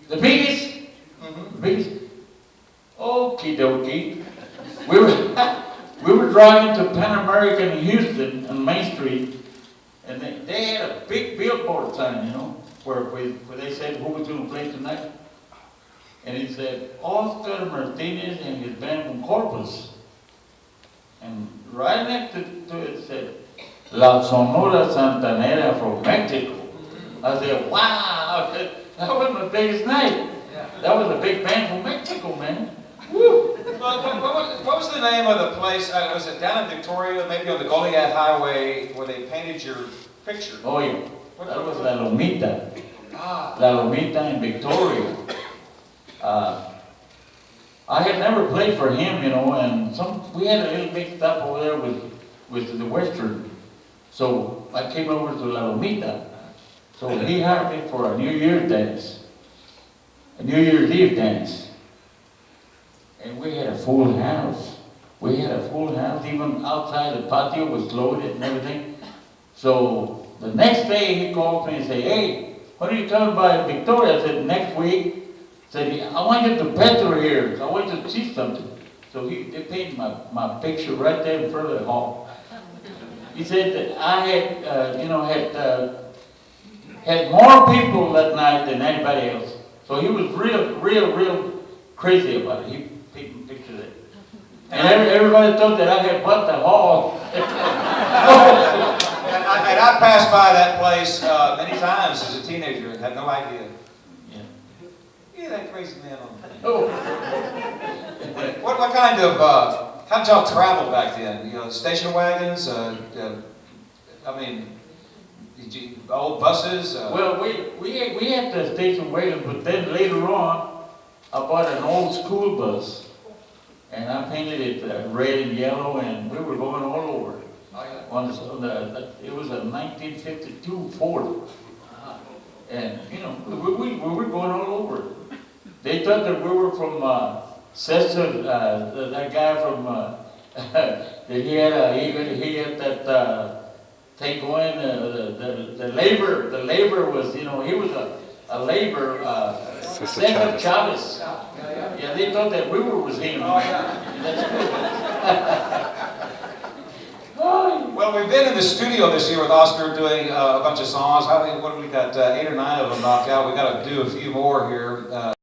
The biggest? The biggest? Okie dokie. We were, we were driving to Pan American in Houston on Main Street, and they had a big billboard sign, you know, where they said who was going to play tonight. And it said, Oscar Martinez and his band from Corpus. And right next to it said, La Sonora Santanera from Mexico. I said, wow, that was my biggest night. That was a big band from Mexico, man. Woo. Well, what was the name of the place? Was it down in Victoria, maybe on the Goliath Highway, where they painted your picture? Oh, yeah. That was La Lomita. Ah. La Lomita in Victoria. I had never played for him, you know, and we had a little mixed up over there with the Western. So I came over to La Lomita. So he hired me for a New Year's dance, a New Year's Eve dance. And we had a full house. We had a full house, even outside the patio was loaded and everything. So the next day he called me and said, hey, when are you coming by Victoria? I said, next week. Said, I want you to picture here. I want you to see something. So they painted my picture right there in front of the hall. He said that I had, had more people that night than anybody else. So he was real crazy about it. He painted pictures there. And everybody thought that I had bought the hall. And I passed by that place many times as a teenager and had no idea. Yeah, that crazy man on the Oh. What kind of, how did y'all travel back then? You know, station wagons, I mean, old buses? Well, we had the station wagon, but then later on, I bought an old school bus, and I painted it red and yellow, and we were going all over. It was a 1952 Ford, and you know, we were going all over. They thought that we were from Cesar, that guy from that he had that thing going. The labor was, you know, he was a labor. Cesar Chavez. Yeah, they thought that we was him. Oh, yeah. That's Well, we've been in the studio this year with Oscar doing a bunch of songs. What have we got? 8 or 9 of them knocked out. We got to do a few more here.